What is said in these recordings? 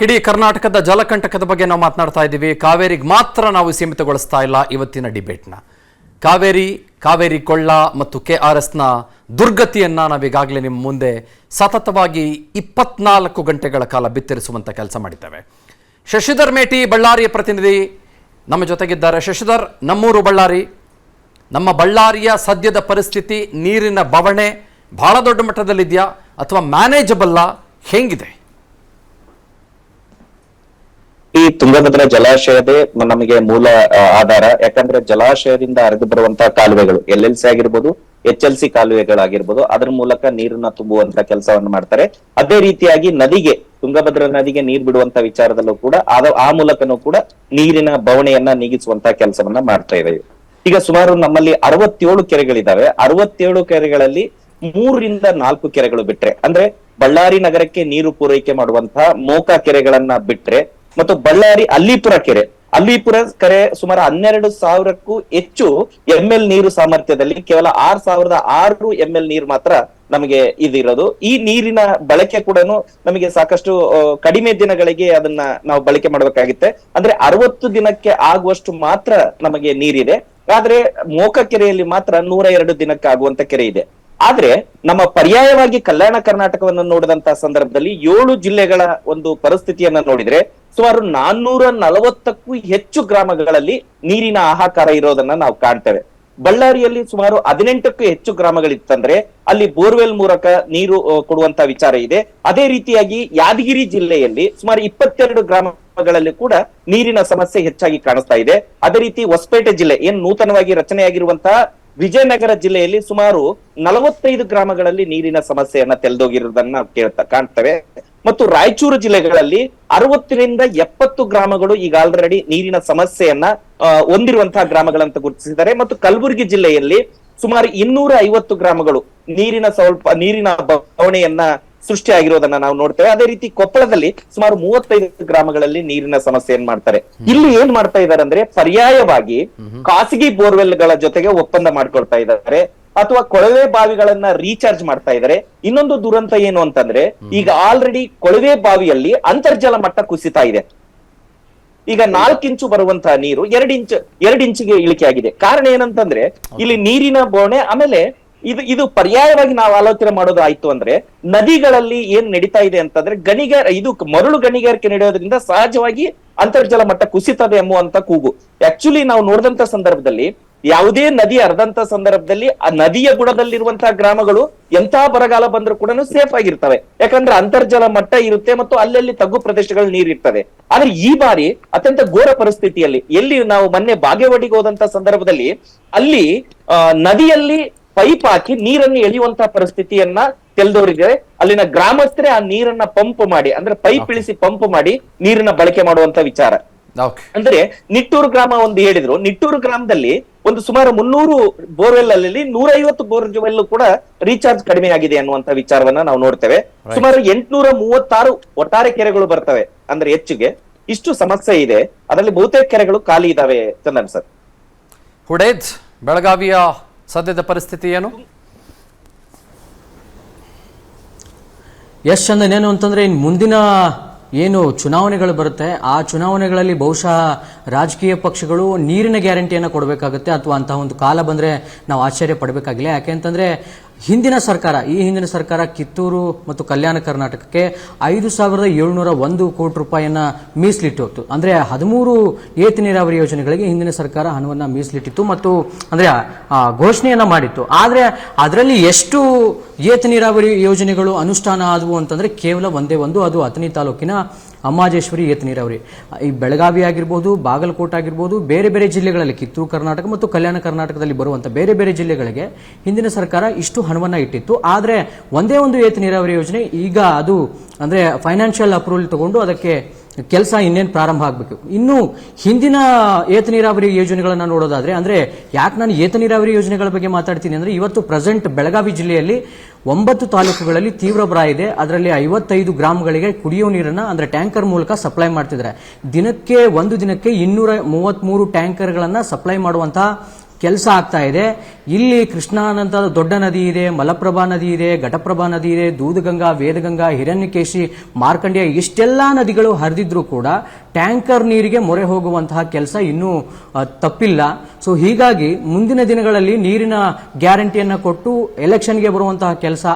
Back. ಇಡೀ ಕರ್ನಾಟಕದ ಜಲಕಂಟಕದ ಬಗ್ಗೆ ನಾವು ಮಾತನಾಡ್ತಾ ಇದ್ದೀವಿ. ಕಾವೇರಿಗೆ ಮಾತ್ರ ನಾವು ಸೀಮಿತಗೊಳಿಸ್ತಾ ಇಲ್ಲ ಇವತ್ತಿನ ಡಿಬೇಟ್ನ. ಕಾವೇರಿ ಕೊಳ್ಳ ಮತ್ತು KRSನ ದುರ್ಗತಿಯನ್ನು ನಾವೀಗಾಗಲೇ ನಿಮ್ಮ ಮುಂದೆ ಸತತವಾಗಿ 24 ಗಂಟೆಗಳ ಕಾಲ ಬಿತ್ತರಿಸುವಂಥ ಕೆಲಸ ಮಾಡಿದ್ದೇವೆ. ಶಶಿಧರ್ ಮೇಟಿ ಬಳ್ಳಾರಿಯ ಪ್ರತಿನಿಧಿ ನಮ್ಮ ಜೊತೆಗಿದ್ದಾರೆ. ಶಶಿಧರ್, ನಮ್ಮೂರು ಬಳ್ಳಾರಿ, ನಮ್ಮ ಬಳ್ಳಾರಿಯ ಸದ್ಯದ ಪರಿಸ್ಥಿತಿ, ನೀರಿನ ಬವಣೆ ಬಹಳ ದೊಡ್ಡ ಮಟ್ಟದಲ್ಲಿದೆಯಾ ಅಥವಾ ಮ್ಯಾನೇಜಬಲ್ಲ, ಹೇಗಿದೆ? ಈ ತುಂಗಭದ್ರಾ ಜಲಾಶಯದೇ ನಮಗೆ ಮೂಲ ಆಧಾರ. ಯಾಕಂದ್ರೆ ಜಲಾಶಯದಿಂದ ಹರಿದು ಬರುವಂತಹ ಕಾಲುವೆಗಳು LLC ಆಗಿರ್ಬೋದು, HLC ಕಾಲುವೆಗಳಾಗಿರ್ಬೋದು, ಅದರ ಮೂಲಕ ನೀರನ್ನ ತುಂಬುವಂತ ಕೆಲಸವನ್ನು ಮಾಡ್ತಾರೆ. ಅದೇ ರೀತಿಯಾಗಿ ನದಿಗೆ, ತುಂಗಭದ್ರಾ ನದಿಗೆ ನೀರು ಬಿಡುವಂತ ವಿಚಾರದಲ್ಲೂ ಕೂಡ ಆ ಮೂಲಕನೂ ಕೂಡ ನೀರಿನ ಬವಣೆಯನ್ನ ನೀಗಿಸುವಂತ ಕೆಲಸವನ್ನ ಮಾಡ್ತಾ ಇದ್ದೇವೆ. ಈಗ ಸುಮಾರು ನಮ್ಮಲ್ಲಿ 67 ಕೆರೆಗಳಿದಾವೆ. 67 ಕೆರೆಗಳಲ್ಲಿ 3 ರಿಂದ 4 ಕೆರೆಗಳು ಬಿಟ್ರೆ, ಅಂದ್ರೆ ಬಳ್ಳಾರಿ ನಗರಕ್ಕೆ ನೀರು ಪೂರೈಕೆ ಮಾಡುವಂತಹ ಮೋಕ ಕೆರೆಗಳನ್ನ ಬಿಟ್ರೆ ಮತ್ತು ಬಳ್ಳಾರಿ ಅಲ್ಲಿಪುರ ಕೆರೆ ಸುಮಾರು 12,000ಕ್ಕೂ ಹೆಚ್ಚು ML ನೀರು ಸಾಮರ್ಥ್ಯದಲ್ಲಿ ಕೇವಲ 6,006 ML ನೀರು ಮಾತ್ರ ನಮಗೆ ಇದಿರೋದು. ಈ ನೀರಿನ ಬಳಕೆ ಕೂಡ ನಮಗೆ ಸಾಕಷ್ಟು ಕಡಿಮೆ ದಿನಗಳಿಗೆ ಅದನ್ನ ನಾವು ಬಳಕೆ ಮಾಡಬೇಕಾಗುತ್ತೆ. ಅಂದ್ರೆ 60 ದಿನಕ್ಕೆ ಆಗುವಷ್ಟು ಮಾತ್ರ ನಮಗೆ ನೀರಿದೆ. ಆದ್ರೆ ಮೋಕ ಕೆರೆಯಲ್ಲಿ ಮಾತ್ರ 102 ದಿನಕ್ಕೆ ಆಗುವಂತ ಕೆರೆ ಇದೆ. ಆದ್ರೆ ನಮ್ಮ ಪರ್ಯಾಯವಾಗಿ ಕಲ್ಯಾಣ ಕರ್ನಾಟಕವನ್ನು ನೋಡಿದಂತ ಸಂದರ್ಭದಲ್ಲಿ 7 ಜಿಲ್ಲೆಗಳ ಒಂದು ಪರಿಸ್ಥಿತಿಯನ್ನ ನೋಡಿದ್ರೆ ಸುಮಾರು 440ಕ್ಕೂ ಹೆಚ್ಚು ಗ್ರಾಮಗಳಲ್ಲಿ ನೀರಿನ ಹಾಹಾಕಾರ ಇರೋದನ್ನ ನಾವು ಕಾಣ್ತೇವೆ. ಬಳ್ಳಾರಿಯಲ್ಲಿ ಸುಮಾರು 18ಕ್ಕೂ ಹೆಚ್ಚು ಗ್ರಾಮಗಳಿತ್ತಂದ್ರೆ ಅಲ್ಲಿ ಬೋರ್ವೆಲ್ ಮೂಲಕ ನೀರು ಕೊಡುವಂತ ವಿಚಾರ ಇದೆ. ಅದೇ ರೀತಿಯಾಗಿ ಯಾದಗಿರಿ ಜಿಲ್ಲೆಯಲ್ಲಿ ಸುಮಾರು 22 ಗ್ರಾಮಗಳಲ್ಲಿ ಕೂಡ ನೀರಿನ ಸಮಸ್ಯೆ ಹೆಚ್ಚಾಗಿ ಕಾಣಿಸ್ತಾ ಇದೆ. ಅದೇ ರೀತಿ ಹೊಸಪೇಟೆ ಜಿಲ್ಲೆ, ಏನ್ ನೂತನವಾಗಿ ರಚನೆಯಾಗಿರುವಂತಹ ವಿಜಯನಗರ ಜಿಲ್ಲೆಯಲ್ಲಿ ಸುಮಾರು 45 ಗ್ರಾಮಗಳಲ್ಲಿ ನೀರಿನ ಸಮಸ್ಯೆಯನ್ನ ತೆಗೆದೋಗಿರುವುದನ್ನ ನಾವು ಕಾಣ್ತೇವೆ. ಮತ್ತು ರಾಯಚೂರು ಜಿಲ್ಲೆಗಳಲ್ಲಿ 60 ರಿಂದ 70 ಗ್ರಾಮಗಳು ಈಗ ಆಲ್ರೆಡಿ ನೀರಿನ ಸಮಸ್ಯೆಯನ್ನ ಹೊಂದಿರುವಂತಹ ಗ್ರಾಮಗಳಂತ ಗುರುತಿಸಿದ್ದಾರೆ. ಮತ್ತು ಕಲಬುರಗಿ ಜಿಲ್ಲೆಯಲ್ಲಿ ಸುಮಾರು 250 ಗ್ರಾಮಗಳು ನೀರಿನ ಬವಣೆಯನ್ನ ಸೃಷ್ಟಿಯಾಗಿರೋದನ್ನ ನಾವು ನೋಡ್ತೇವೆ. ಅದೇ ರೀತಿ ಕೊಪ್ಪಳದಲ್ಲಿ ಸುಮಾರು 35 ಗ್ರಾಮಗಳಲ್ಲಿ ನೀರಿನ ಸಮಸ್ಯೆಯನ್ನು ಮಾಡ್ತಾರೆ. ಇಲ್ಲಿ ಏನ್ ಮಾಡ್ತಾ ಇದ್ದಾರೆ ಅಂದ್ರೆ ಪರ್ಯಾಯವಾಗಿ ಖಾಸಗಿ ಬೋರ್ವೆಲ್ ಗಳ ಜೊತೆಗೆ ಒಪ್ಪಂದ ಮಾಡ್ಕೊಳ್ತಾ ಇದ್ದಾರೆ ಅಥವಾ ಕೊಳವೆ ಬಾವಿಗಳನ್ನ ರೀಚಾರ್ಜ್ ಮಾಡ್ತಾ ಇದ್ದಾರೆ. ಇನ್ನೊಂದು ದುರಂತ ಏನು ಅಂತಂದ್ರೆ ಈಗ ಆಲ್ರೆಡಿ ಕೊಳವೆ ಬಾವಿಯಲ್ಲಿ ಅಂತರ್ಜಲ ಮಟ್ಟ ಕುಸಿತಾ ಇದೆ. ಈಗ 4 ಇಂಚು ಬರುವಂತಹ ನೀರು 2 ಇಂಚಿಗೆ ಇಳಿಕೆ ಆಗಿದೆ. ಕಾರಣ ಏನಂತಂದ್ರೆ ಇಲ್ಲಿ ನೀರಿನ ಬೋಣೆ. ಆಮೇಲೆ ಇದು ಪರ್ಯಾಯವಾಗಿ ನಾವು ಆಲೋಚನೆ ಮಾಡೋದು ಆಯ್ತು ಅಂದ್ರೆ ನದಿಗಳಲ್ಲಿ ಏನ್ ನಡೀತಾ ಇದೆ ಅಂತಂದ್ರೆ ಮರಳು ಗಣಿಗಾರಿಕೆ ನಡೆಯೋದ್ರಿಂದ ಸಹಜವಾಗಿ ಅಂತರ್ಜಲ ಮಟ್ಟ ಕುಸಿತದೆ ಎಂಬುವಂತ ಕೂಗು. ಆಕ್ಚುಲಿ ನಾವು ನೋಡಿದಂತ ಸಂದರ್ಭದಲ್ಲಿ ಯಾವುದೇ ನದಿ ಹರಿದಂತ ಸಂದರ್ಭದಲ್ಲಿ ಆ ನದಿಯ ಬುಡದಲ್ಲಿರುವಂತಹ ಗ್ರಾಮಗಳು ಎಂತಹ ಬರಗಾಲ ಬಂದ್ರೂ ಕೂಡ ಸೇಫ್ ಆಗಿರ್ತವೆ. ಯಾಕಂದ್ರೆ ಅಂತರ್ಜಲ ಮಟ್ಟ ಇರುತ್ತೆ ಮತ್ತು ಅಲ್ಲಲ್ಲಿ ತಗ್ಗು ಪ್ರದೇಶಗಳು ನೀರಿರ್ತದೆ. ಆದ್ರೆ ಈ ಬಾರಿ ಅತ್ಯಂತ ಘೋರ ಪರಿಸ್ಥಿತಿಯಲ್ಲಿ ಎಲ್ಲಿ ನಾವು ಮೊನ್ನೆ ಬಾಗೇವಾಡಿಗೆ ಹೋದಂತ ಸಂದರ್ಭದಲ್ಲಿ ಅಲ್ಲಿ ನದಿಯಲ್ಲಿ ಪೈಪ್ ಹಾಕಿ ನೀರನ್ನು ಎಳೆಯುವಂತಹ ಪರಿಸ್ಥಿತಿಯನ್ನ ತೆಗೆದವರಿದ್ದಾರೆ. ಅಲ್ಲಿನ ಗ್ರಾಮಸ್ಥರೇ ಆ ನೀರನ್ನ ಪಂಪ್ ಮಾಡಿ, ಅಂದ್ರೆ ಪೈಪ್ ಇಳಿಸಿ ಪಂಪ್ ಮಾಡಿ ನೀರನ್ನ ಬಳಕೆ ಮಾಡುವಂತ ವಿಚಾರ. ಅಂದ್ರೆ ನಿಟ್ಟೂರು ಗ್ರಾಮ ಒಂದು ಹೇಳಿದ್ರು. ನಿಟ್ಟೂರು ಗ್ರಾಮದಲ್ಲಿ ಒಂದು ಸುಮಾರು 300 ಬೋರ್ವೆಲ್ ಅಲ್ಲಿ 150 ಬೋರ್ವೆಲ್ ಕೂಡ ರೀಚಾರ್ಜ್ ಕಡಿಮೆ ಆಗಿದೆ ಅನ್ನುವಂತ ವಿಚಾರವನ್ನ ನಾವು ನೋಡ್ತೇವೆ. ಸುಮಾರು 836 ಒಟ್ಟಾರೆ ಕೆರೆಗಳು ಬರ್ತವೆ. ಅಂದ್ರೆ ಹೆಚ್ಚಿಗೆ ಇಷ್ಟು ಸಮಸ್ಯೆ ಇದೆ. ಅದರಲ್ಲಿ ಬಹುತೇಕ ಕೆರೆಗಳು ಖಾಲಿ ಇದಾವೆ. ಚಂದನ್ ಸರ್, ಹುಡೇದ್, ಬೆಳಗಾವಿಯ ಸದ್ಯದ ಪರಿಸ್ಥಿತಿ ಏನು? ಎಸ್ ಚಂದನ್, ಏನು ಅಂತಂದ್ರೆ ಮುಂದಿನ ಏನು ಚುನಾವಣೆಗಳು ಬರುತ್ತೆ ಆ ಚುನಾವಣೆಗಳಲ್ಲಿ ಬಹುಶಃ ರಾಜಕೀಯ ಪಕ್ಷಗಳು ನೀರಿನ ಗ್ಯಾರಂಟಿಯನ್ನು ಕೊಡಬೇಕಾಗುತ್ತೆ ಅಥವಾ ಅಂತಹ ಒಂದು ಕಾಲ ಬಂದರೆ ನಾವು ಆಶ್ಚರ್ಯ ಪಡಬೇಕಾಗಿಲ್ಲ. ಯಾಕೆಂತಂದ್ರೆ ಈ ಹಿಂದಿನ ಸರ್ಕಾರ ಕಿತ್ತೂರು ಮತ್ತು ಕಲ್ಯಾಣ ಕರ್ನಾಟಕಕ್ಕೆ 5,701 ಕೋಟಿ ರೂಪಾಯಿಯನ್ನ ಮೀಸಲಿಟ್ಟಿತ್ತು. ಅಂದ್ರೆ 13 ಏತ ನೀರಾವರಿ ಯೋಜನೆಗಳಿಗೆ ಹಿಂದಿನ ಸರ್ಕಾರ ಹಣವನ್ನ ಮೀಸಲಿಟ್ಟಿತ್ತು ಮತ್ತು ಅಂದ್ರೆ ಘೋಷಣೆಯನ್ನ ಮಾಡಿತ್ತು. ಆದ್ರೆ ಅದರಲ್ಲಿ ಎಷ್ಟು ಏತ ನೀರಾವರಿ ಯೋಜನೆಗಳು ಅನುಷ್ಠಾನ ಆದವು ಅಂತಂದ್ರೆ ಕೇವಲ ಒಂದೇ ಒಂದು, ಅದು ಅಥಣಿ ತಾಲೂಕಿನ ಅಮ್ಮಾಜೇಶ್ವರಿ ಏತ ನೀರಾವರಿ. ಈ ಬೆಳಗಾವಿ ಆಗಿರ್ಬೋದು, ಬಾಗಲಕೋಟೆ ಆಗಿರ್ಬೋದು, ಬೇರೆ ಬೇರೆ ಜಿಲ್ಲೆಗಳಲ್ಲಿ ಕಿತ್ತೂರು ಕರ್ನಾಟಕ ಮತ್ತು ಕಲ್ಯಾಣ ಕರ್ನಾಟಕದಲ್ಲಿ ಬರುವಂಥ ಬೇರೆ ಬೇರೆ ಜಿಲ್ಲೆಗಳಿಗೆ ಹಿಂದಿನ ಸರ್ಕಾರ ಇಷ್ಟು ಹಣವನ್ನು ಇಟ್ಟಿತ್ತು. ಆದರೆ ಒಂದೇ ಒಂದು ಏತ ನೀರಾವರಿ ಯೋಜನೆ ಈಗ ಅದು ಅಂದರೆ ಫೈನಾನ್ಷಿಯಲ್ ಅಪ್ರೂವಲ್ ತಗೊಂಡು ಅದಕ್ಕೆ ಕೆಲಸ ಇನ್ನೇನು ಪ್ರಾರಂಭ ಆಗಬೇಕು. ಇನ್ನು ಹಿಂದಿನ ಏತ ನೀರಾವರಿ ಯೋಜನೆಗಳನ್ನು ನೋಡೋದಾದ್ರೆ, ಅಂದ್ರೆ ಯಾಕೆ ನಾನು ಏತ ನೀರಾವರಿ ಯೋಜನೆಗಳ ಬಗ್ಗೆ ಮಾತಾಡ್ತೀನಿ ಅಂದ್ರೆ ಇವತ್ತು ಪ್ರೆಸೆಂಟ್ ಬೆಳಗಾವಿ ಜಿಲ್ಲೆಯಲ್ಲಿ 9 ತಾಲೂಕುಗಳಲ್ಲಿ ತೀವ್ರ ಬರ ಇದೆ. ಅದರಲ್ಲಿ 55 ಗ್ರಾಮಗಳಿಗೆ ಕುಡಿಯೋ ನೀರನ್ನ ಅಂದ್ರೆ ಟ್ಯಾಂಕರ್ ಮೂಲಕ ಸಪ್ಲೈ ಮಾಡ್ತಿದ್ದಾರೆ. ಒಂದು ದಿನಕ್ಕೆ 233 ಟ್ಯಾಂಕರ್ಗಳನ್ನ ಸಪ್ಲೈ ಮಾಡುವಂತಹ ಕೆಲಸ ಆಗ್ತಾ ಇದೆ. ಇಲ್ಲಿ ಕೃಷ್ಣಾನಂತ ದೊಡ್ಡ ನದಿ ಇದೆ, ಮಲಪ್ರಭಾ ನದಿ ಇದೆ, ಘಟಪ್ರಭಾ ನದಿ ಇದೆ, ದೂದಗಂಗಾ, ವೇದಗಂಗಾ, ಹಿರಣ್ಯಕೇಶಿ, ಮಾರ್ಕಂಡ್ಯ ಇಷ್ಟೆಲ್ಲಾ ನದಿಗಳು ಹರಿದಿದ್ರು ಕೂಡ ಟ್ಯಾಂಕರ್ ನೀರಿಗೆ ಮೊರೆ ಹೋಗುವಂತಹ ಕೆಲಸ ಇನ್ನೂ ತಪ್ಪಿಲ್ಲ. ಸೊ ಹೀಗಾಗಿ ಮುಂದಿನ ದಿನಗಳಲ್ಲಿ ನೀರಿನ ಗ್ಯಾರಂಟಿಯನ್ನ ಕೊಟ್ಟು ಎಲೆಕ್ಷನ್ಗೆ ಬರುವಂತಹ ಕೆಲಸ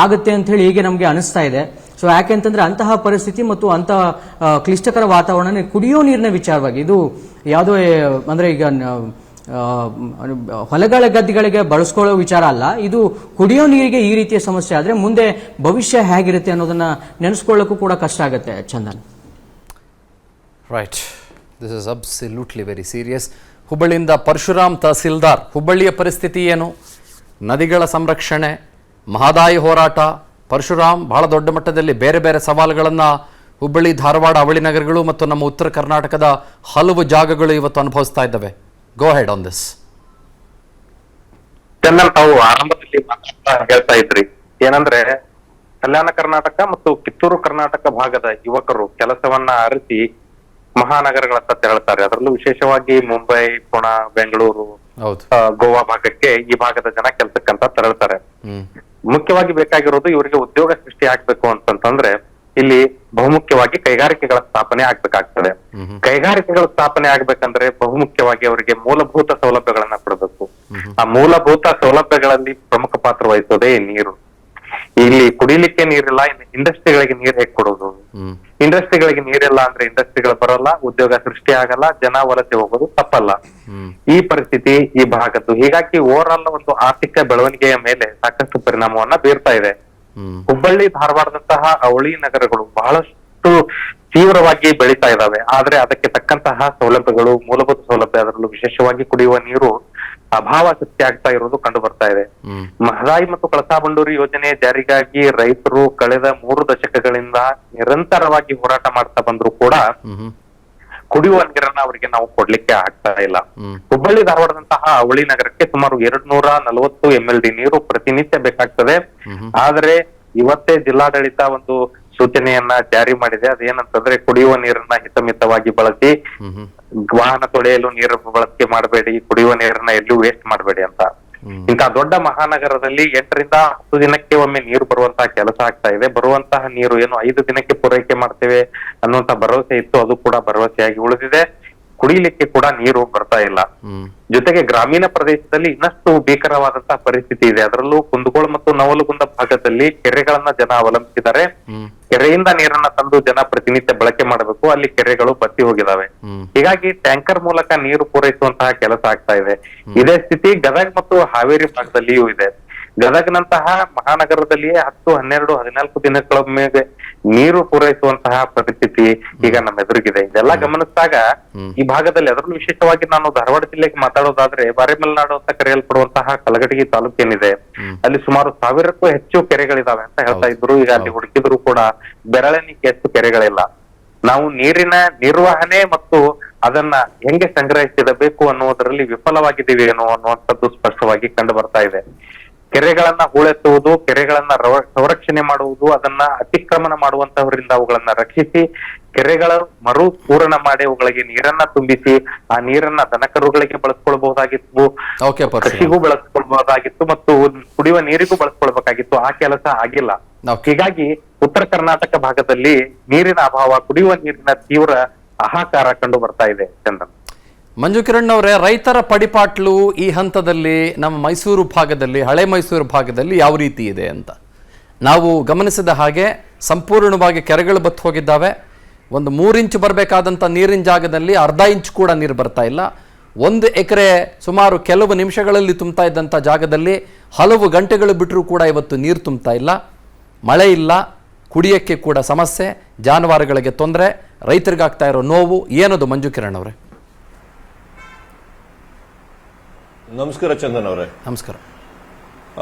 ಆಗುತ್ತೆ ಅಂತ ಹೇಳಿ ಹೀಗೆ ನಮಗೆ ಅನಿಸ್ತಾ ಇದೆ. ಸೊ ಯಾಕೆಂತಂದ್ರೆ ಅಂತಹ ಪರಿಸ್ಥಿತಿ ಮತ್ತು ಅಂತಹ ಕ್ಲಿಷ್ಟಕರ ವಾತಾವರಣ ಕುಡಿಯೋ ನೀರಿನ ವಿಚಾರವಾಗಿ ಇದು ಯಾವುದೋ ಅಂದ್ರೆ ಈಗ ಹೊಲಗಳ ಗದ್ದೆಗಳಿಗೆ ಬಳಸ್ಕೊಳ್ಳೋ ವಿಚಾರ ಅಲ್ಲ, ಇದು ಕುಡಿಯೋ ನೀರಿಗೆ ಈ ರೀತಿಯ ಸಮಸ್ಯೆ ಆದ್ರೆ ಮುಂದೆ ಭವಿಷ್ಯ ಹೇಗಿರುತ್ತೆ ಅನ್ನೋದನ್ನ ನೆನೆಸ್ಕೊಳ್ಳೋಕ್ಕೂ ಕೂಡ ಕಷ್ಟ ಆಗುತ್ತೆ. Chandan, right, this is absolutely very serious. ಹುಬ್ಬಳ್ಳಿಯಿಂದ ಪರಶುರಾಮ್ ತಹಸೀಲ್ದಾರ್, ಹುಬ್ಬಳ್ಳಿಯ ಪರಿಸ್ಥಿತಿ ಏನು? ನದಿಗಳ ಸಂರಕ್ಷಣೆ, ಮಹದಾಯಿ ಹೋರಾಟ, ಪರಶುರಾಮ್ ಬಹಳ ದೊಡ್ಡ ಮಟ್ಟದಲ್ಲಿ ಬೇರೆ ಬೇರೆ ಸವಾಲುಗಳನ್ನು ಹುಬ್ಬಳ್ಳಿ, ಧಾರವಾಡ, ಅವಳಿ ನಗರಗಳು ಮತ್ತು ನಮ್ಮ ಉತ್ತರ ಕರ್ನಾಟಕದ ಹಲವು ಜಾಗಗಳು ಇವತ್ತು ಅನುಭವಿಸ್ತಾ ಇದ್ದಾವೆ. ಗೋ ಹೆಡ್ ಆನ್ ದಿಸ್. ಚಂದನ್, ತಾವು ಆರಂಭದಲ್ಲಿ ಹೇಳ್ತಾ ಇದ್ರಿ ಏನಂದ್ರೆ ಕಲ್ಯಾಣ ಕರ್ನಾಟಕ ಮತ್ತು ಕಿತ್ತೂರು ಕರ್ನಾಟಕ ಭಾಗದ ಯುವಕರು ಕೆಲಸವನ್ನ ಅರಿಸಿ ಮಹಾನಗರಗಳತ್ತ ತೆರಳುತ್ತಾರೆ. ಅದರಲ್ಲೂ ವಿಶೇಷವಾಗಿ ಮುಂಬೈ, ಪುಣಾ, ಬೆಂಗಳೂರು, ಗೋವಾ ಭಾಗಕ್ಕೆ ಈ ಭಾಗದ ಜನ ಕೆಲ್ಸಕ್ಕಂತ ತೆರಳುತ್ತಾರೆ. ಮುಖ್ಯವಾಗಿ ಬೇಕಾಗಿರೋದು ಇವರಿಗೆ ಉದ್ಯೋಗ ಸೃಷ್ಟಿ ಆಗ್ಬೇಕು ಅಂತಂದ್ರೆ ಇಲ್ಲಿ ಬಹುಮುಖ್ಯವಾಗಿ ಕೈಗಾರಿಕೆಗಳ ಸ್ಥಾಪನೆ ಆಗ್ಬೇಕಾಗ್ತದೆ. ಕೈಗಾರಿಕೆಗಳ ಸ್ಥಾಪನೆ ಆಗ್ಬೇಕಂದ್ರೆ ಬಹುಮುಖ್ಯವಾಗಿ ಅವರಿಗೆ ಮೂಲಭೂತ ಸೌಲಭ್ಯಗಳನ್ನ ಕೊಡಬೇಕು. ಆ ಮೂಲಭೂತ ಸೌಲಭ್ಯಗಳಲ್ಲಿ ಪ್ರಮುಖ ಪಾತ್ರ ವಹಿಸೋದೇ ನೀರು. ಇಲ್ಲಿ ಕುಡಿಲಿಕ್ಕೆ ನೀರಿಲ್ಲ, ಇಂಡಸ್ಟ್ರಿಗಳಿಗೆ ನೀರ್ ಹೇಗ್ ಕೊಡೋದು? ಇಂಡಸ್ಟ್ರಿಗಳಿಗೆ ನೀರಿಲ್ಲ ಅಂದ್ರೆ ಇಂಡಸ್ಟ್ರಿಗಳು ಬರಲ್ಲ, ಉದ್ಯೋಗ ಸೃಷ್ಟಿ ಆಗಲ್ಲ, ಜನ ವಲಸೆ ಹೋಗೋದು ತಪ್ಪಲ್ಲ. ಈ ಪರಿಸ್ಥಿತಿ ಈ ಭಾಗದ್ದು. ಹೀಗಾಗಿ ಓವರ್ ಆಲ್ ಒಂದು ಆರ್ಥಿಕ ಬೆಳವಣಿಗೆಯ ಮೇಲೆ ಸಾಕಷ್ಟು ಪರಿಣಾಮವನ್ನ ಬೀರ್ತಾ ಇದೆ. ಹುಬ್ಬಳ್ಳಿ, ಧಾರವಾಡದಂತಹ ಅವಳಿ ನಗರಗಳು ಬಹಳಷ್ಟು ತೀವ್ರವಾಗಿ ಬೆಳೀತಾ ಇದಾವೆ. ಆದ್ರೆ ಅದಕ್ಕೆ ತಕ್ಕಂತಹ ಸೌಲಭ್ಯಗಳು, ಮೂಲಭೂತ ಸೌಲಭ್ಯ, ಅದರಲ್ಲೂ ವಿಶೇಷವಾಗಿ ಕುಡಿಯುವ ನೀರು ಅಭಾವ ಸೃಷ್ಟಿ ಆಗ್ತಾ ಇರೋದು ಕಂಡು ಬರ್ತಾ ಇದೆ. ಮಹದಾಯಿ ಮತ್ತು ಕಳಸಾ ಬಂಡೂರಿ ಯೋಜನೆ ಜಾರಿಗಾಗಿ ರೈತರು ಕಳೆದ 3 ದಶಕಗಳಿಂದ ನಿರಂತರವಾಗಿ ಹೋರಾಟ ಮಾಡ್ತಾ ಬಂದ್ರು ಕೂಡ ಕುಡಿಯುವ ನೀರನ್ನ ಅವರಿಗೆ ನಾವು ಕೊಡ್ಲಿಕ್ಕೆ ಆಗ್ತಾ ಇಲ್ಲ. ಹುಬ್ಬಳ್ಳಿ, ಧಾರವಾಡದಂತಹ ಅವಳಿ ನಗರಕ್ಕೆ ಸುಮಾರು 240 MLD ನೀರು ಪ್ರತಿನಿತ್ಯ ಬೇಕಾಗ್ತದೆ. ಆದ್ರೆ ಇವತ್ತೇ ಜಿಲ್ಲಾಡಳಿತ ಒಂದು ಸೂಚನೆಯನ್ನ ಜಾರಿ ಮಾಡಿದೆ. ಅದೇನಂತಂದ್ರೆ ಕುಡಿಯುವ ನೀರನ್ನ ಹಿತಮಿತವಾಗಿ ಬಳಸಿ, ವಾಹನ ತೊಳೆಯಲು ನೀರು ಬಳಕೆ ಮಾಡಬೇಡಿ, ಕುಡಿಯುವ ನೀರನ್ನ ಎಲ್ಲೂ ವೇಸ್ಟ್ ಮಾಡಬೇಡಿ ಅಂತ. ಇಂತಹ ದೊಡ್ಡ ಮಹಾನಗರದಲ್ಲಿ 8 ರಿಂದ 10 ದಿನಕ್ಕೆ ಒಮ್ಮೆ ನೀರು ಬರುವಂತಹ ಕೆಲಸ ಆಗ್ತಾ ಇದೆ. ಬರುವಂತಹ ನೀರು ಏನು 5 ದಿನಕ್ಕೆ ಪೂರೈಕೆ ಮಾಡ್ತೇವೆ ಅನ್ನುವಂತ ಭರವಸೆ ಇತ್ತು, ಅದು ಕೂಡ ಭರವಸೆಯಾಗಿ ಉಳಿದಿದೆ. ಕುಡಿಲಿಕ್ಕೆ ಕೂಡ ನೀರು ಬರ್ತಾ ಇಲ್ಲ. ಜೊತೆಗೆ ಗ್ರಾಮೀಣ ಪ್ರದೇಶದಲ್ಲಿ ಇನ್ನಷ್ಟು ಭೀಕರವಾದಂತಹ ಪರಿಸ್ಥಿತಿ ಇದೆ. ಅದರಲ್ಲೂ ಕುಂದಗೋಳ ಮತ್ತು ನವಲಗುಂದ ಭಾಗದಲ್ಲಿ ಕೆರೆಗಳನ್ನ ಜನ ಅವಲಂಬಿಸಿದ್ದಾರೆ. ಕೆರೆಯಿಂದ ನೀರನ್ನ ತಂದು ಜನ ಪ್ರತಿನಿತ್ಯ ಬಳಕೆ ಮಾಡಬೇಕು, ಅಲ್ಲಿ ಕೆರೆಗಳು ಬತ್ತಿ ಹೋಗಿದಾವೆ. ಹೀಗಾಗಿ ಟ್ಯಾಂಕರ್ ಮೂಲಕ ನೀರು ಪೂರೈಸುವಂತಹ ಕೆಲಸ ಆಗ್ತಾ ಇದೆ. ಇದೇ ಸ್ಥಿತಿ ಗದಗ್ ಮತ್ತು ಹಾವೇರಿ ಭಾಗದಲ್ಲಿಯೂ ಇದೆ. ಗದಗ್ನಂತಹ ಮಹಾನಗರದಲ್ಲಿಯೇ 10, 12, 14 ದಿನಗಳೊಮ್ಮೆ ನೀರು ಪೂರೈಸುವಂತಹ ಪರಿಸ್ಥಿತಿ ಈಗ ನಮ್ಮ ಎದುರಿಗಿದೆ. ಇದೆಲ್ಲ ಗಮನಿಸಿದಾಗ ಈ ಭಾಗದಲ್ಲಿ, ಅದರಲ್ಲೂ ವಿಶೇಷವಾಗಿ ನಾನು ಧಾರವಾಡ ಜಿಲ್ಲೆಗೆ ಮಾತಾಡೋದಾದ್ರೆ, ಬಾರೆಮಲೆನಾಡು ಅಂತ ಕರೆಯಲ್ಪಡುವಂತಹ ಕಲಘಟಗಿ ತಾಲೂಕೇನಿದೆ, ಅಲ್ಲಿ ಸುಮಾರು 1000ಕ್ಕೂ ಹೆಚ್ಚು ಕೆರೆಗಳಿದಾವೆ ಅಂತ ಹೇಳ್ತಾ ಇದ್ರು. ಈಗ ಅಲ್ಲಿ ಹುಡುಕಿದ್ರು ಕೂಡ ಬೆರಳೆಣಿಕೆ ಹೆಚ್ಚು ಕೆರೆಗಳಿಲ್ಲ. ನಾವು ನೀರಿನ ನಿರ್ವಹಣೆ ಮತ್ತು ಅದನ್ನ ಹೆಂಗೆ ಸಂಗ್ರಹಿಸಿಡಬೇಕು ಅನ್ನುವುದರಲ್ಲಿ ವಿಫಲವಾಗಿದ್ದೀವಿ ಅನ್ನುವಂಥದ್ದು ಸ್ಪಷ್ಟವಾಗಿ ಕಂಡು ಬರ್ತಾ ಇದೆ. ಕೆರೆಗಳನ್ನ ಹೂಳೆತ್ತುವುದು, ಕೆರೆಗಳನ್ನ ಸಂರಕ್ಷಣೆ ಮಾಡುವುದು, ಅದನ್ನ ಅತಿಕ್ರಮಣ ಮಾಡುವಂತವರಿಂದ ಅವುಗಳನ್ನ ರಕ್ಷಿಸಿ, ಕೆರೆಗಳ ಮರು ಪೂರಣ ಮಾಡಿ ಅವುಗಳಿಗೆ ನೀರನ್ನ ತುಂಬಿಸಿ, ಆ ನೀರನ್ನ ದನಕರುಗಳಿಗೆ ಬಳಸ್ಕೊಳ್ಬಹುದಾಗಿತ್ತು, ಕೃಷಿಗೂ ಬಳಸ್ಕೊಳ್ಬಹುದಾಗಿತ್ತು ಮತ್ತು ಕುಡಿಯುವ ನೀರಿಗೂ ಬಳಸ್ಕೊಳ್ಬೇಕಾಗಿತ್ತು. ಆ ಕೆಲಸ ಆಗಿಲ್ಲ. ಹೀಗಾಗಿ ಉತ್ತರ ಕರ್ನಾಟಕ ಭಾಗದಲ್ಲಿ ನೀರಿನ ಅಭಾವ, ಕುಡಿಯುವ ನೀರಿನ ತೀವ್ರ ಹಾಹಾಕಾರ ಕಂಡು ಬರ್ತಾ ಇದೆ. ಚಂದನ್, ಮಂಜು ಕಿರಣ್ ಅವರೇ, ರೈತರ ಪಡಿಪಾಟ್ಲು ಈ ಹಂತದಲ್ಲಿ ನಮ್ಮ ಮೈಸೂರು ಭಾಗದಲ್ಲಿ, ಹಳೆ ಮೈಸೂರು ಭಾಗದಲ್ಲಿ ಯಾವ ರೀತಿ ಇದೆ ಅಂತ ನಾವು ಗಮನಿಸಿದ ಹಾಗೆ ಸಂಪೂರ್ಣವಾಗಿ ಕೆರೆಗಳು ಬತ್ತು ಹೋಗಿದ್ದಾವೆ. ಒಂದು 3 ಇಂಚು ಬರಬೇಕಾದಂಥ ನೀರಿನ ಜಾಗದಲ್ಲಿ ಅರ್ಧ ಇಂಚು ಕೂಡ ನೀರು ಬರ್ತಾ ಇಲ್ಲ. 1 ಎಕರೆ ಸುಮಾರು ಕೆಲವು ನಿಮಿಷಗಳಲ್ಲಿ ತುಂಬ್ತಾ ಇದ್ದಂಥ ಜಾಗದಲ್ಲಿ ಹಲವು ಗಂಟೆಗಳು ಬಿಟ್ಟರೂ ಕೂಡ ಇವತ್ತು ನೀರು ತುಂಬ್ತಾ ಇಲ್ಲ. ಮಳೆ ಇಲ್ಲ, ಕುಡಿಯೋಕ್ಕೆ ಕೂಡ ಸಮಸ್ಯೆ, ಜಾನುವಾರುಗಳಿಗೆ ತೊಂದರೆ, ರೈತರಿಗಾಗ್ತಾ ಇರೋ ನೋವು ಏನದು ಮಂಜು ಕಿರಣ್ ಅವರೇ? ನಮಸ್ಕಾರ ಚಂದನ್ ಅವರೇ. ನಮಸ್ಕಾರ.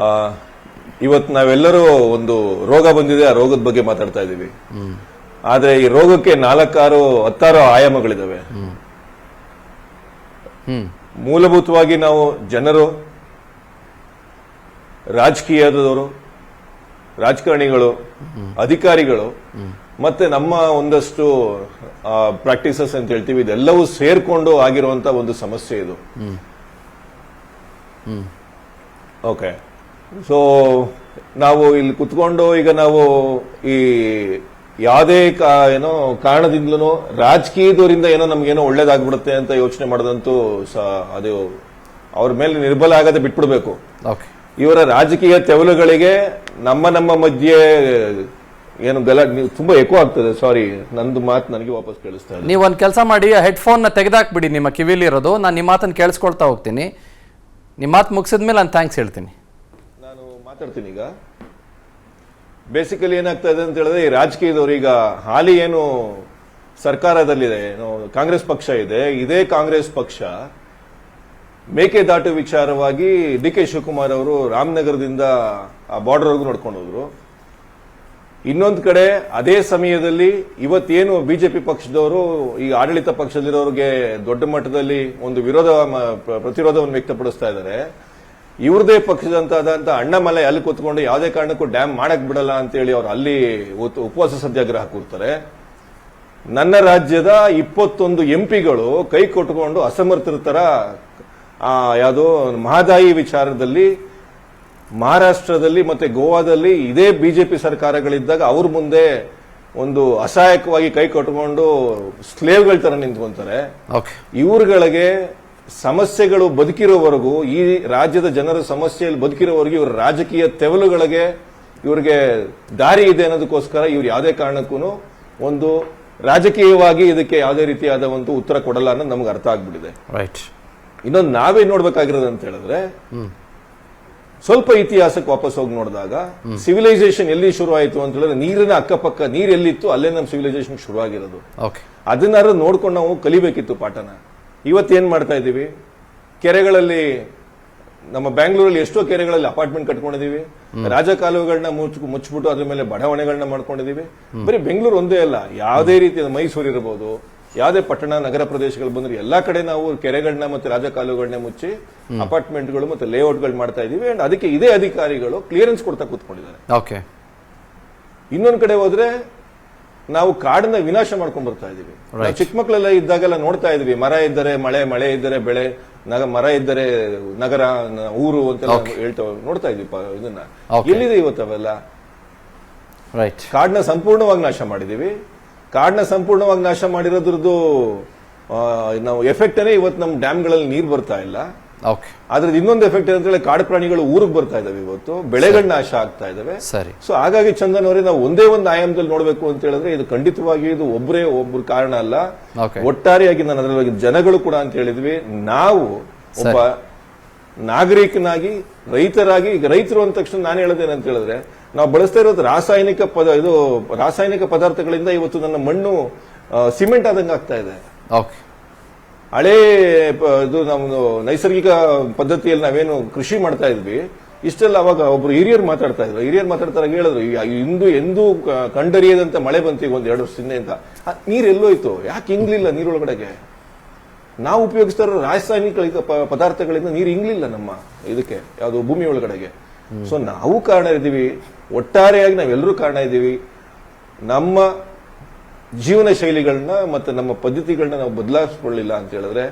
ಇವತ್ತು ನಾವೆಲ್ಲರೂ ಒಂದು ರೋಗ ಬಂದಿದೆ, ಆ ರೋಗದ ಬಗ್ಗೆ ಮಾತಾಡ್ತಾ ಇದ್ದೀವಿ. ಆದ್ರೆ ಈ ರೋಗಕ್ಕೆ 4, 10 ಆಯಾಮಗಳಿದಾವೆ. ಮೂಲಭೂತವಾಗಿ ನಾವು ಜನರು, ರಾಜಕೀಯದವರು, ರಾಜಕಾರಣಿಗಳು, ಅಧಿಕಾರಿಗಳು ಮತ್ತೆ ನಮ್ಮ ಒಂದಷ್ಟು ಪ್ರಾಕ್ಟೀಸಸ್ ಅಂತ ಹೇಳ್ತೀವಿ, ಇದೆಲ್ಲವೂ ಸೇರ್ಕೊಂಡು ಆಗಿರುವಂತ ಒಂದು ಸಮಸ್ಯೆ ಇದು. ಓಕೆ, ಸೊ ನಾವು ಇಲ್ಲಿ ಕುತ್ಕೊಂಡು ಈಗ ನಾವು ಈ ಯಾವುದೇ ಏನೋ ಕಾರಣದಿಂದಲೂ ರಾಜಕೀಯದವರಿಂದ ಏನೋ ನಮ್ಗೇನೋ ಒಳ್ಳೇದಾಗ್ಬಿಡುತ್ತೆ ಅಂತ ಯೋಚನೆ ಮಾಡೋದಂತೂ ಅದು ಅವ್ರ ಮೇಲೆ ನಿರ್ಬಲ ಆಗದೆ ಬಿಟ್ಬಿಡ್ಬೇಕು. ಓಕೆ, ಇವರ ರಾಜಕೀಯ ತೆವಲುಗಳಿಗೆ ನಮ್ಮ ಮಧ್ಯೆ ಏನು ತುಂಬಾ ಎಕೋ ಆಗ್ತದೆ. ಸಾರಿ, ನಂದು ಮಾತು ನನಗೆ ವಾಪಸ್ ಕೇಳಿಸ್ತಾ ಇದೆ. ನೀವು ಒಂದು ಕೆಲಸ ಮಾಡಿ, ಹೆಡ್ಫೋನ್ನ ತೆಗೆದಾಕ್ಬಿಡಿ, ನಿಮ್ಮ ಕಿವಿಲಿರೋದು. ನಾನು ನಿಮ್ಮ ಮಾತನ್ನು ಕೇಳಿಸ್ಕೊಳ್ತಾ ಹೋಗ್ತೀನಿ. ನಿಮ್ಮ ಮಾತು ಮುಗಿಸಿದ್ಮೇಲೆ ನಾನು ಥ್ಯಾಂಕ್ಸ್ ಹೇಳ್ತೀನಿ. ನಾನು ಮಾತಾಡ್ತೀನಿ. ಈಗ ಬೇಸಿಕಲಿ ಏನಾಗ್ತಾ ಇದೆ ಅಂತ ಹೇಳಿದ್ರೆ, ಈ ರಾಜಕೀಯದವರು ಈಗ ಹಾಲಿ ಏನು ಸರ್ಕಾರದಲ್ಲಿದೆ, ಏನು ಕಾಂಗ್ರೆಸ್ ಪಕ್ಷ ಇದೆ, ಇದೇ ಕಾಂಗ್ರೆಸ್ ಪಕ್ಷ ಮೇಕೆದಾಟು ವಿಚಾರವಾಗಿ ಡಿ ಕೆ ಶಿವಕುಮಾರ್ ಅವರು ರಾಮನಗರದಿಂದ ಆ ಬಾರ್ಡರ್ವರೆಗೂ ನೋಡ್ಕೊಂಡು ಹೋದ್ರು. ಇನ್ನೊಂದು ಕಡೆ ಅದೇ ಸಮಯದಲ್ಲಿ ಇವತ್ತೇನು ಬಿಜೆಪಿ ಪಕ್ಷದವರು ಈ ಆಡಳಿತ ಪಕ್ಷದಲ್ಲಿರೋರಿಗೆ ದೊಡ್ಡ ಮಟ್ಟದಲ್ಲಿ ಒಂದು ಪ್ರತಿರೋಧವನ್ನು ವ್ಯಕ್ತಪಡಿಸ್ತಾ ಇದ್ದಾರೆ. ಇವ್ರದೇ ಪಕ್ಷದಂತಾದಂತ ಅಣ್ಣಾಮಲೈ ಅಲ್ಲಿ ಕೂತ್ಕೊಂಡು ಯಾವುದೇ ಕಾರಣಕ್ಕೂ ಡ್ಯಾಮ್ ಮಾಡಕ್ ಬಿಡಲ್ಲ ಅಂತೇಳಿ ಅವ್ರು ಅಲ್ಲಿ ಉಪವಾಸ ಸತ್ಯಾಗ್ರಹ ಕೂರ್ತಾರೆ. ನನ್ನ ರಾಜ್ಯದ 21 ಎಂಪಿಗಳು ಕೈ ಕೊಟ್ಟುಕೊಂಡು ಅಸಮರ್ಥರ ತರ ಯಾವುದೋ ಮಹದಾಯಿ ವಿಚಾರದಲ್ಲಿ ಮಹಾರಾಷ್ಟ್ರದಲ್ಲಿ ಮತ್ತೆ ಗೋವಾದಲ್ಲಿ ಇದೇ ಬಿಜೆಪಿ ಸರ್ಕಾರಗಳಿದ್ದಾಗ ಅವ್ರ ಮುಂದೆ ಒಂದು ಅಸಹಾಯಕವಾಗಿ ಕೈ ಕಟ್ಟಿಕೊಂಡು ಸ್ಲೇವ್ಗಳ ತರ ನಿಂತ್ಕೊಂತಾರೆ. ಇವ್ರುಗಳಿಗೆ ಸಮಸ್ಯೆಗಳು ಬದುಕಿರೋವರೆಗೂ, ಈ ರಾಜ್ಯದ ಜನರ ಸಮಸ್ಯೆಯಲ್ಲಿ ಬದುಕಿರೋವರೆಗೂ ಇವ್ರ ರಾಜಕೀಯ ತೆವಲುಗಳಿಗೆ ಇವ್ರಿಗೆ ದಾರಿ ಇದೆ ಅನ್ನೋದಕ್ಕೋಸ್ಕರ ಇವ್ರು ಯಾವುದೇ ಕಾರಣಕ್ಕೂ ಒಂದು ರಾಜಕೀಯವಾಗಿ ಇದಕ್ಕೆ ಯಾವುದೇ ರೀತಿಯಾದ ಒಂದು ಉತ್ತರ ಕೊಡಲ್ಲ ಅನ್ನೋದು ನಮ್ಗೆ ಅರ್ಥ ಆಗ್ಬಿಟ್ಟಿದೆ. ರೈಟ್. ಇನ್ನೊಂದು ನಾವೇ ನೋಡ್ಬೇಕಾಗಿರೋದು ಅಂತ ಹೇಳಿದ್ರೆ, ಸ್ವಲ್ಪ ಇತಿಹಾಸಕ್ಕೆ ವಾಪಸ್ ಹೋಗಿ ನೋಡಿದಾಗ ಸಿವಿಲೈಸೇಷನ್ ಎಲ್ಲಿ ಶುರು ಆಯಿತು ಅಂತ ಹೇಳಿದ್ರೆ, ನೀರಿನ ಅಕ್ಕಪಕ್ಕ ನೀರು ಎಲ್ಲಿತ್ತು ಅಲ್ಲೇ ನಮ್ಮ ಸಿವಿಲೈಸೇಷನ್ ಶುರು ಆಗಿರೋದು. ಅದನ್ನಾದ್ರೂ ನೋಡ್ಕೊಂಡು ನಾವು ಕಲಿಬೇಕಿತ್ತು ಪಾಠನ. ಇವತ್ತೇನ್ ಮಾಡ್ತಾ ಇದೀವಿ, ಕೆರೆಗಳಲ್ಲಿ ನಮ್ಮ ಬ್ಯಾಂಗ್ಳೂರಲ್ಲಿ ಎಷ್ಟೋ ಕೆರೆಗಳಲ್ಲಿ ಅಪಾರ್ಟ್ಮೆಂಟ್ ಕಟ್ಕೊಂಡಿದೀವಿ, ರಾಜಕಾಲುವೆಗಳನ್ನ ಮುಚ್ಚಿಬಿಟ್ಟು ಅದ್ರ ಮೇಲೆ ಬಡಾವಣೆಗಳನ್ನ ಮಾಡ್ಕೊಂಡಿದೀವಿ. ಬರೀ ಬೆಂಗಳೂರು ಒಂದೇ ಅಲ್ಲ, ಯಾವುದೇ ರೀತಿಯ ಮೈಸೂರು ಇರಬಹುದು, ಯಾವುದೇ ಪಟ್ಟಣ ನಗರ ಪ್ರದೇಶಗಳು ಬಂದ್ರೆ ಎಲ್ಲಾ ಕಡೆ ನಾವು ಕೆರೆಗಳನ್ನ ಮತ್ತೆ ರಾಜಕಾಲುವೆಗಳನ್ನ ಮುಚ್ಚಿ ಅಪಾರ್ಟ್ಮೆಂಟ್ಗಳು ಮತ್ತೆ ಲೇಔಟ್ಗಳು ಮಾಡ್ತಾ ಇದೀವಿ. ಅಂಡ್ ಅದಕ್ಕೆ ಇದೇ ಅಧಿಕಾರಿಗಳು ಕ್ಲಿಯರೆನ್ಸ್ ಕೊಡ್ತಾ ಕೂತ್ಕೊಂಡಿದ್ದಾರೆ. ಇನ್ನೊಂದು ಕಡೆ ಹೋದ್ರೆ ನಾವು ಕಾಡನ್ನ ವಿನಾಶ ಮಾಡ್ಕೊಂಡ್ ಬರ್ತಾ ಇದೀವಿ. ಚಿಕ್ಕ ಮಕ್ಕಳೆಲ್ಲ ಇದ್ದಾಗೆಲ್ಲ ನೋಡ್ತಾ ಇದೀವಿ, ಮರ ಇದ್ದರೆ ಮಳೆ, ಮಳೆ ಇದ್ದರೆ ಬೆಳೆ, ಮರ ಇದ್ದರೆ ನಗರ, ಊರು ಅಂತ ಹೇಳ್ತಾ ನೋಡ್ತಾ ಇದೀವಿ. ಇದನ್ನ ಎಲ್ಲಿದೆ ಇವತ್ತು ಅವೆಲ್ಲ? ಕಾಡನ್ನ ಸಂಪೂರ್ಣವಾಗಿ ನಾಶ ಮಾಡಿದೀವಿ. ಕಾಡನ್ನ ಸಂಪೂರ್ಣವಾಗಿ ನಾಶ ಮಾಡಿರೋದ್ರದ್ದು ನಾವು ಎಫೆಕ್ಟ್ ಇವತ್ತು ನಮ್ಮ ಡ್ಯಾಮ್ಗಳಲ್ಲಿ ನೀರು ಬರ್ತಾ ಇಲ್ಲ. ಅದ್ರದ್ದು ಇನ್ನೊಂದು ಎಫೆಕ್ಟ್ ಏನಂತ ಕಾಡು ಪ್ರಾಣಿಗಳು ಊರಿಗೆ ಬರ್ತಾ ಇದಾವೆ, ಇವತ್ತು ಬೆಳೆಗಳ ನಾಶ ಆಗ್ತಾ ಇದಾವೆ. ಸೊ ಹಾಗಾಗಿ ಚಂದನ್ ಅವರೇ, ನಾವು ಒಂದೇ ಒಂದು ಆಯಾಮದಲ್ಲಿ ನೋಡ್ಬೇಕು ಅಂತ ಹೇಳಿದ್ರೆ ಇದು ಖಂಡಿತವಾಗಿ ಇದು ಒಬ್ರು ಕಾರಣ ಅಲ್ಲ, ಒಟ್ಟಾರೆಯಾಗಿ ನಾನು ಅದರಲ್ಲಿ ಜನಗಳು ಕೂಡ ಅಂತ ಹೇಳಿದ್ವಿ. ನಾವು ಒಬ್ಬ ನಾಗರಿಕನಾಗಿ, ರೈತರಾಗಿ, ಈಗ ರೈತರು ಅಂದ ತಕ್ಷಣ ನಾನು ಹೇಳೋದೇನಂತ ಹೇಳಿದ್ರೆ, ನಾವು ಬಳಸ್ತಾ ಇರೋದು ರಾಸಾಯನಿಕ ಪದಾರ್ಥಗಳಿಂದ ಇವತ್ತು ನನ್ನ ಮಣ್ಣು ಸಿಮೆಂಟ್ ಆದಂಗೆ ಆಗ್ತಾ ಇದೆ. ಹಳೇ ಇದು ನಮ್ದು ನೈಸರ್ಗಿಕ ಪದ್ಧತಿಯಲ್ಲಿ ನಾವೇನು ಕೃಷಿ ಮಾಡ್ತಾ ಇದ್ವಿ, ಇಷ್ಟೆಲ್ಲ ಅವಾಗ ಒಬ್ರು ಹಿರಿಯರು ಮಾತಾಡ್ತಾ ಇದ್ರು. ಹೇಳಿದ್ರು, ಎಂದೂ ಕಂಡರಿಯದಂತ ಮಳೆ ಬಂತು ಈಗ 1-2 ವರ್ಷದಿಂದ ಅಂತ. ನೀರು ಎಲ್ಲೋಯ್ತು? ಯಾಕೆ ಇಂಗ್ಲಿಲ್ಲ ನೀರೊಳಗಡೆಗೆ? ನಾವು ಉಪಯೋಗಿಸ್ತಾ ಇರೋ ರಾಸಾಯನಿಕ ಪದಾರ್ಥಗಳಿಂದ ನೀರು ಇಂಗ್ಲಿಲ್ಲ ನಮ್ಮ ಇದಕ್ಕೆ, ಯಾವುದು ಭೂಮಿ ಒಳಗಡೆಗೆ. ಸೊ ನಾವು ಕಾರಣ ಇದ್ದೀವಿ, ಒಟ್ಟಾರೆಯಾಗಿ ನಾವೆಲ್ಲರೂ ಕಾರಣ ಇದ್ದೀವಿ. ನಮ್ಮ ಜೀವನ ಶೈಲಿಗಳನ್ನ ಮತ್ತೆ ನಮ್ಮ ಪದ್ಧತಿಗಳನ್ನ ನಾವು ಬದಲಾಯಿಸ್ಕೊಳ್ಳಿಲ್ಲ ಅಂತ ಹೇಳಿದ್ರೆ,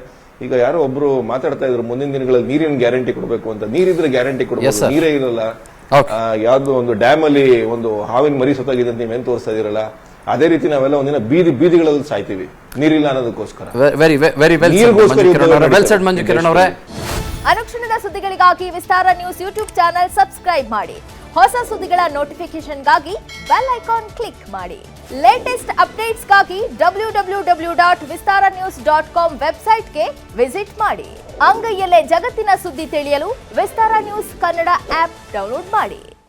ಈಗ ಯಾರೋ ಒಬ್ರು ಮಾತಾಡ್ತಾ ಇದ್ರು ಮುಂದಿನ ದಿನಗಳಲ್ಲಿ ನೀರಿನ ಗ್ಯಾರಂಟಿ ಕೊಡಬೇಕು ಅಂತ. ನೀರಿದ್ರೆ ಗ್ಯಾರಂಟಿ ಕೊಡಬೇಕು, ನೀರೇ ಇರಲ್ಲ. ಯಾವ್ದು ಒಂದು ಡ್ಯಾಮ್ ಅಲ್ಲಿ ಒಂದು ಹಾವಿನ ಮರಿ ಸತ್ತಾಗಿದೆ ಅಂತ ನೀವೇನ್ ತೋರಿಸ್ತಾ ಇದೀರಲ್ಲ, ಅದೇ ರೀತಿ ನಾವೆಲ್ಲ ಒಂದಿನ ಬೀದಿಗಳಲ್ಲಿ ಸಾಯ್ತೀವಿ ನೀರಿಲ್ಲ ಅನ್ನೋದಕ್ಕೋಸ್ಕರ. ಅನುಕ್ಷಣದ ಸುದ್ದಿಗಳಿಗಾಗಿ ವಿಸ್ತಾರ ನ್ಯೂಸ್ ಯೂಟ್ಯೂಬ್ ಚಾನೆಲ್ ಸಬ್ಸ್ಕ್ರೈಬ್ ಮಾಡಿ. ಹೊಸ ಸುದ್ದಿಗಳ ನೋಟಿಫಿಕೇಶನ್ಗಾಗಿ ಬೆಲ್ ಐಕಾನ್ ಕ್ಲಿಕ್ ಮಾಡಿ. ಲೇಟೆಸ್ಟ್ ಅಪ್ಡೇಟ್ಸ್ಗಾಗಿ www.vistaranews.com ವೆಬ್ಸೈಟ್ಗೆ ವಿಸಿಟ್ ಮಾಡಿ. ಅಂಗೈಯಲ್ಲೇ ಜಗತ್ತಿನ ಸುದ್ದಿ ತಿಳಿಯಲು ವಿಸ್ತಾರ ನ್ಯೂಸ್ ಕನ್ನಡ ಆಪ್ ಡೌನ್ಲೋಡ್ ಮಾಡಿ.